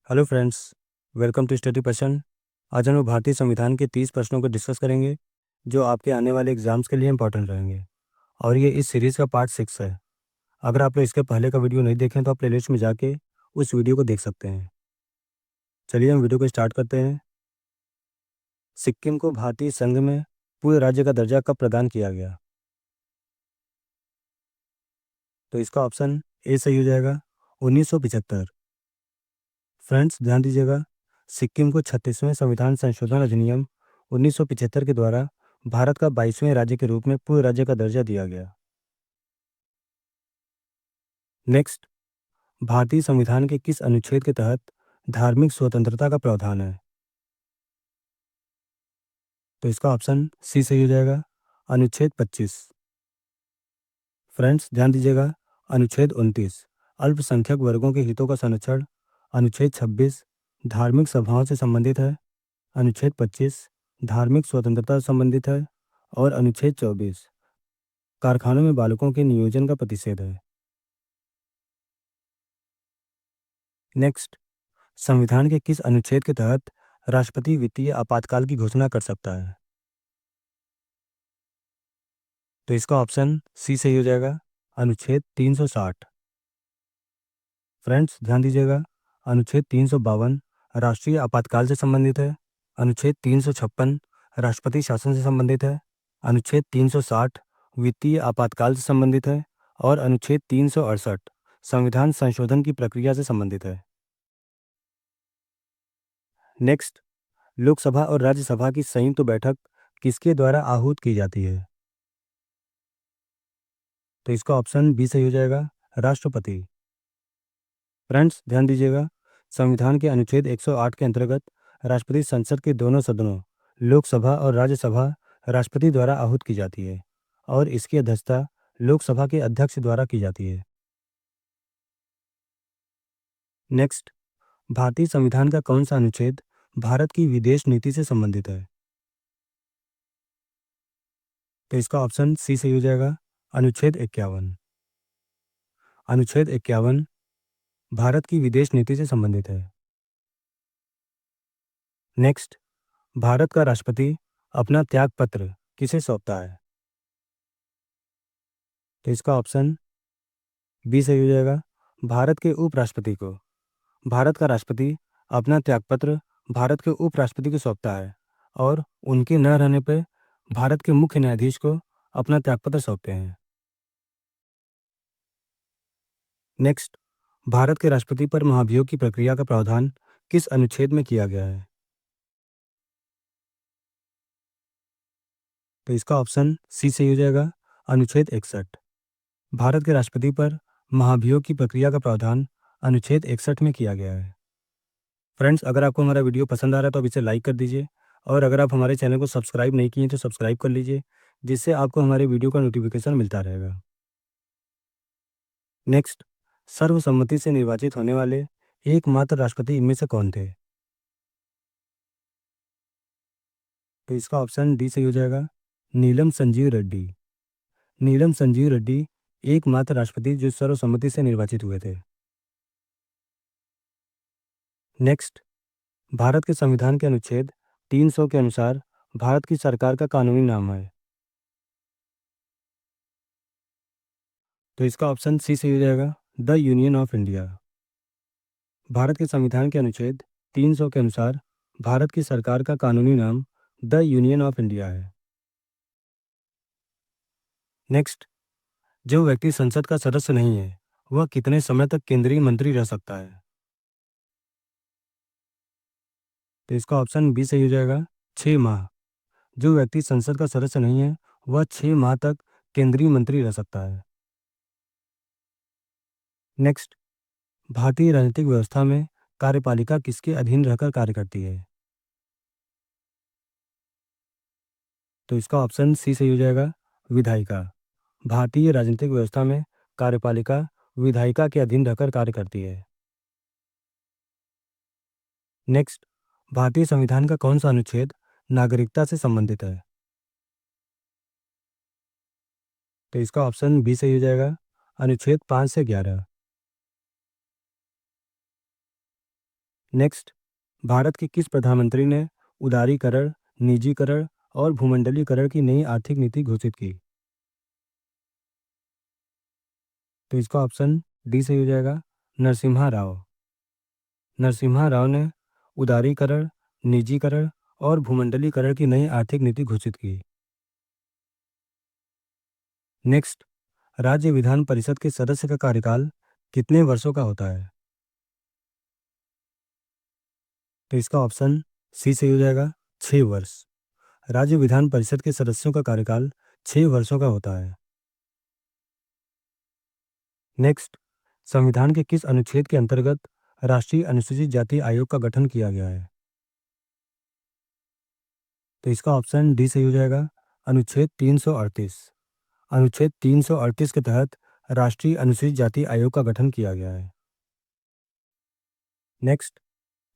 Hello friends, welcome to study person. आज हम लोग भारतीय संविधान के 30 प्रश्नों को डिस्कस करेंगे जो आपके आने वाले एग्जाम्स के लिए इंपॉर्टेंट रहेंगे। और ये इस सीरीज़ का पार्ट 6 है। अगर आप लोग इसके पहले का वीडियो नहीं देखें तो आप प्लेलिस्ट में जाके उस वीडियो को देख सकते हैं। चलिए हम वीडियो को स्टार्ट करते हैं। सिक्किम को भारतीय संघ में पूर्ण राज्य का दर्जा कब प्रदान किया गया? तो इसका ऑप्शन ए सही हो जाएगा, 1975। फ्रेंड्स ध्यान दीजिएगा, सिक्किम को 36वें संविधान संशोधन अधिनियम 1975 के द्वारा भारत का 22वें राज्य के रूप में पूर्ण राज्य का दर्जा दिया गया। नेक्स्ट, भारतीय संविधान के किस अनुच्छेद के तहत धार्मिक स्वतंत्रता का प्रावधान है? तो इसका ऑप्शन सी सही हो जाएगा, अनुच्छेद 25। फ्रेंड्स ध्यान दीजिएगा, अनुच्छेद 29 अल्पसंख्यक वर्गों के हितों का संरक्षण, अनुच्छेद 26 धार्मिक सभाओं से संबंधित है, अनुच्छेद 25 धार्मिक स्वतंत्रता से संबंधित है और अनुच्छेद 24 कारखानों में बालकों के नियोजन का प्रतिषेध है। नेक्स्ट, संविधान के किस अनुच्छेद के तहत राष्ट्रपति वित्तीय आपातकाल की घोषणा कर सकता है? तो इसका ऑप्शन सी सही हो जाएगा, अनुच्छेद 360। फ्रेंड्स ध्यान दीजिएगा, अनुच्छेद 352 राष्ट्रीय आपातकाल से संबंधित है, अनुच्छेद 356 राष्ट्रपति शासन से संबंधित है, अनुच्छेद 360 वित्तीय आपातकाल से संबंधित है और अनुच्छेद 368 संविधान संशोधन की प्रक्रिया से संबंधित है। नेक्स्ट, लोकसभा और राज्यसभा की संयुक्त बैठक किसके द्वारा आहूत की जाती है? तो इसका ऑप्शन बी सही हो जाएगा, राष्ट्रपति। फ्रेंड्स ध्यान दीजिएगा, संविधान के अनुच्छेद 108 के अंतर्गत राष्ट्रपति संसद के दोनों सदनों लोकसभा और राज्यसभा राष्ट्रपति द्वारा आहूत की जाती है और इसकी अध्यक्षता लोकसभा के अध्यक्ष द्वारा की जाती है। नेक्स्ट, भारतीय संविधान का कौन सा अनुच्छेद भारत की विदेश नीति से संबंधित है? तो इसका ऑप्शन सी सही हो जाएगा, अनुच्छेद 51। अनुच्छेद 51 भारत की विदेश नीति से संबंधित है। नेक्स्ट, भारत का राष्ट्रपति अपना त्याग पत्र किसे सौंपता है? तो इसका ऑप्शन बी सही हो जाएगा, भारत के उपराष्ट्रपति को। भारत का राष्ट्रपति अपना त्यागपत्र भारत के उपराष्ट्रपति को सौंपता है और उनके न रहने पर भारत के मुख्य न्यायाधीश को अपना त्यागपत्र सौंपते हैं। नेक्स्ट, भारत के राष्ट्रपति पर महाभियोग की प्रक्रिया का प्रावधान किस अनुच्छेद में किया गया है? तो इसका ऑप्शन सी सही हो जाएगा, अनुच्छेद 61। भारत के राष्ट्रपति पर महाभियोग की प्रक्रिया का प्रावधान अनुच्छेद 61 में किया गया है। फ्रेंड्स अगर आपको हमारा वीडियो पसंद आ रहा है तो अब इसे लाइक कर दीजिए और अगर आप हमारे चैनल को सब्सक्राइब नहीं किए तो सब्सक्राइब कर लीजिए, जिससे आपको हमारे वीडियो का नोटिफिकेशन मिलता रहेगा। नेक्स्ट, सर्वसम्मति से निर्वाचित होने वाले एकमात्र राष्ट्रपति इनमें से कौन थे? तो इसका ऑप्शन डी सही हो जाएगा, नीलम संजीव रेड्डी। नीलम संजीव रेड्डी एकमात्र राष्ट्रपति जो सर्वसम्मति से निर्वाचित हुए थे। नेक्स्ट, भारत के संविधान के अनुच्छेद 300 के अनुसार भारत की सरकार का कानूनी नाम है। तो इसका ऑप्शन सी सही हो जाएगा, the union of India. Bharat के संविधान के अनुच्छेद 300 के अनुसार भारत की सरकार का कानूनी नाम द यूनियन ऑफ इंडिया है। नेक्स्ट, जो व्यक्ति संसद का सदस्य नहीं है वह कितने समय तक केंद्रीय मंत्री रह सकता है? तो इसका ऑप्शन बी सही हो जाएगा, 6 माह। जो व्यक्ति संसद का सदस्य नहीं है वह 6 माह तक केंद्रीय मंत्री रह सकता है। नेक्स्ट, भारतीय राजनीतिक व्यवस्था में कार्यपालिका किसके अधीन रहकर कार्य करती है? तो इसका ऑप्शन सी सही हो जाएगा, विधायिका। भारतीय राजनीतिक व्यवस्था में कार्यपालिका विधायिका के अधीन रहकर कार्य करती है। नेक्स्ट, भारतीय संविधान का कौन सा अनुच्छेद नागरिकता से संबंधित है? तो इसका ऑप्शन बी सही हो जाएगा, अनुच्छेद 5 से 11। नेक्स्ट, भारत के किस प्रधानमंत्री ने उदारीकरण, निजीकरण और भूमंडलीकरण की नई आर्थिक नीति घोषित की? तो इसका ऑप्शन डी सही हो जाएगा, नरसिम्हा राव। नरसिम्हा राव ने उदारीकरण, निजीकरण और भूमंडलीकरण की नई आर्थिक नीति घोषित की। नेक्स्ट, राज्य विधान परिषद के सदस्य का कार्यकाल कितने वर्षों का होता है? तो इसका ऑप्शन सी सही हो जाएगा, 6 वर्ष। राज्य विधान परिषद के सदस्यों का कार्यकाल 6 वर्षों का होता है। नेक्स्ट, संविधान के किस अनुच्छेद के अंतर्गत राष्ट्रीय अनुसूचित जाति आयोग का गठन किया गया है? तो इसका ऑप्शन डी सही हो जाएगा, अनुच्छेद 338। अनुच्छेद 338 के तहत राष्ट्रीय अनुसूचित जाति आयोग का गठन किया गया है। नेक्स्ट,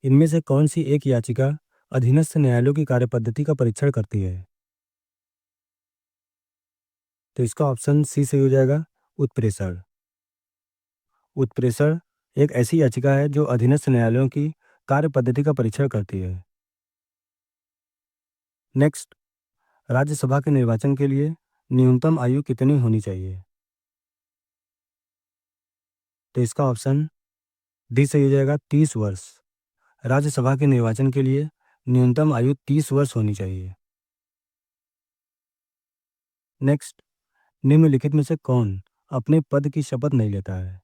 इनमें से कौन सी एक याचिका अधीनस्थ न्यायालयों की कार्यपद्धति का परीक्षण करती है? तो इसका ऑप्शन सी सही हो जाएगा, उत्प्रेषण। उत्प्रेषण एक ऐसी याचिका है जो अधीनस्थ न्यायालयों की कार्यपद्धति का परीक्षण करती है। नेक्स्ट, राज्यसभा के निर्वाचन के लिए न्यूनतम आयु कितनी होनी चाहिए? तो इसका ऑप्शन डी सही हो जाएगा, 30 वर्ष। राज्यसभा के निर्वाचन के लिए न्यूनतम आयु 30 वर्ष होनी चाहिए। नेक्स्ट, निम्नलिखित में से कौन अपने पद की शपथ नहीं लेता है?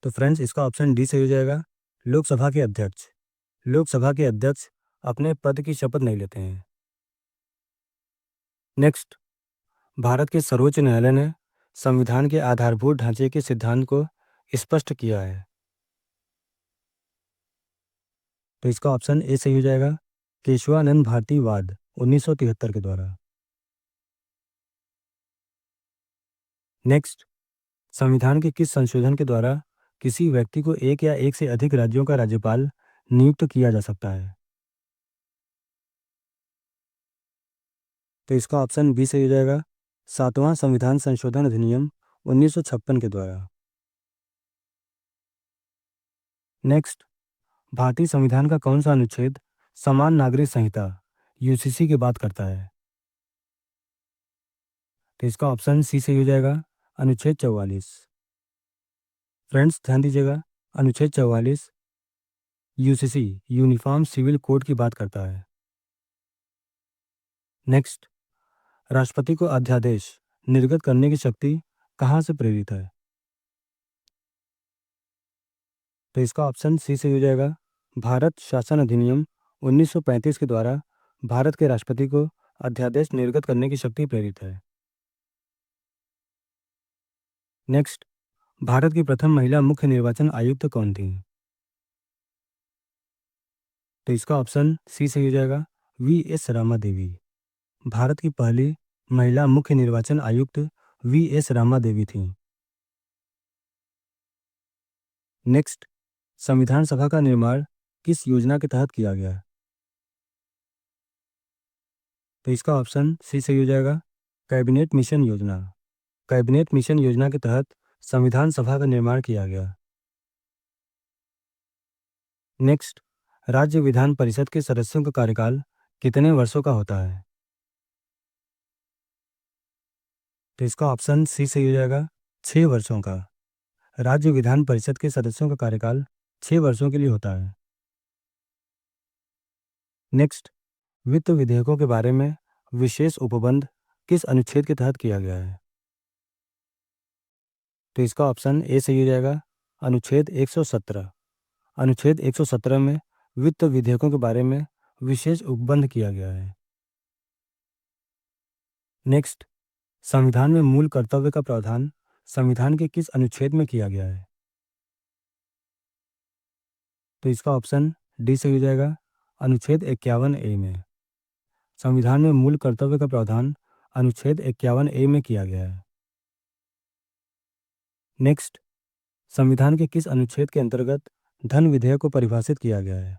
तो फ्रेंड्स, इसका ऑप्शन डी सही हो जाएगा, लोकसभा के अध्यक्ष। लोकसभा के अध्यक्ष अपने पद की शपथ नहीं लेते हैं। नेक्स्ट, भारत के सर्वोच्च न्यायालय ने संविधान के आधारभूत ढांचे के सिद्धांत को स्पष्ट किया है। तो इसका ऑप्शन ए सही हो जाएगा, केशवानंद भारती वाद 1973 के द्वारा। नेक्स्ट, संविधान के किस संशोधन के द्वारा किसी व्यक्ति को एक या एक से अधिक राज्यों का राज्यपाल नियुक्त किया जा सकता है? तो इसका ऑप्शन बी सही हो जाएगा, 7वां संविधान संशोधन अधिनियम 1956 के द्वारा। नेक्स्ट, भारतीय संविधान का कौन सा अनुच्छेद समान नागरिक संहिता यूसीसी की बात करता है? तो इसका ऑप्शन सी सही हो जाएगा, अनुच्छेद 44। फ्रेंड्स, ध्यान दीजिएगा, अनुच्छेद 44 यूसीसी यूनिफॉर्म सिविल कोड की बात करता है। नेक्स्ट, राष्ट्रपति को अध्यादेश निर्गत करने की शक्ति कहाँ से प्रेरित है? तो इसका ऑप्शन सी सही हो जाएगा, भारत शासन अधिनियम 1935 के द्वारा भारत के राष्ट्रपति को अध्यादेश निर्गत करने की शक्ति प्रेरित है। नेक्स्ट, भारत की प्रथम महिला मुख्य निर्वाचन आयुक्त कौन थी? तो इसका ऑप्शन सी सही हो जाएगा, वी.एस. रामा देवी। भारत की पहली महिला मुख्य निर्वाचन आयुक्त वी.एस. रामा देवी थी। नेक्स्ट, संविधान सभा का निर्माण किस योजना के तहत किया गया? तो इसका ऑप्शन सी सही हो जाएगा, कैबिनेट मिशन योजना। कैबिनेट मिशन योजना के तहत संविधान सभा का निर्माण किया गया। नेक्स्ट, राज्य विधान परिषद के सदस्यों का कार्यकाल कितने वर्षों का होता है? तो इसका ऑप्शन सी सही हो जाएगा, 6 वर्षों का। राज्य विधान परिषद के सदस्यों का कार्यकाल 6 वर्षों के लिए होता है। नेक्स्ट, वित्त विधेयकों के बारे में विशेष उपबंध किस अनुच्छेद के तहत किया गया है? तो इसका ऑप्शन ए सही हो जाएगा, अनुच्छेद 117। अनुच्छेद 117 में वित्त विधेयकों के बारे में विशेष उपबंध किया गया है। नेक्स्ट, संविधान में मूल कर्तव्य का प्रावधान संविधान के किस अनुच्छेद में किया गया है? तो इसका ऑप्शन डी सही हो जाएगा, अनुच्छेद 51A में। संविधान में मूल कर्तव्य का प्रावधान अनुच्छेद 51A में किया गया है। नेक्स्ट, संविधान के किस अनुच्छेद के अंतर्गत धन विधेयक को परिभाषित किया गया है?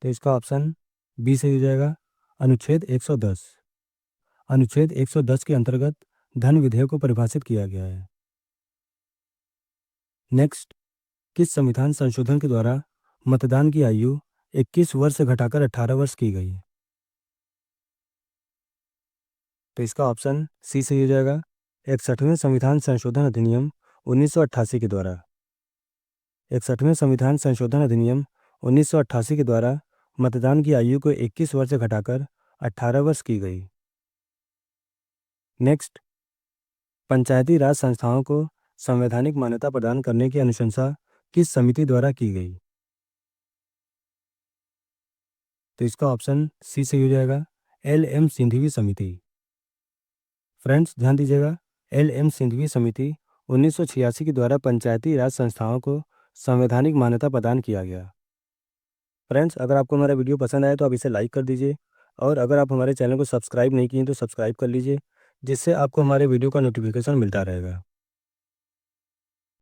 तो इसका ऑप्शन बी सही हो जाएगा, अनुच्छेद 110। अनुच्छेद 110 के अंतर्गत धन विधेयक को परिभाषित किया गया है। नेक्स्ट, किस संविधान संशोधन के द्वारा मतदान की आयु 21 वर्ष से घटाकर 18 वर्ष की गई? तो इसका ऑप्शन सी सही हो जाएगा। 61वें संविधान संशोधन अधिनियम 1988 के द्वारा। 61वें संविधान संशोधन अधिनियम 1988 के द्वारा मतदान की आयु को 21 वर्ष से घटाकर 18 वर्ष की गई। नेक्स्ट, पंचायती राज संस्थाओं को संवैधानिक मान्यता प्रदान करने की अनुशंसा किस समिति द्वारा की गई? तो इसका ऑप्शन सी सही हो जाएगा। एल.एम. सिंघवी समिति। फ्रेंड्स ध्यान दीजिएगा, एल.एम. सिंघवी समिति 1986 के द्वारा पंचायती राज संस्थाओं को संवैधानिक मान्यता प्रदान किया गया। फ्रेंड्स, अगर आपको हमारा वीडियो पसंद आए तो आप इसे लाइक कर दीजिए, और अगर आप हमारे चैनल को सब्सक्राइब नहीं किए तो सब्सक्राइब कर लीजिए, जिससे आपको हमारे वीडियो का नोटिफिकेशन मिलता रहेगा।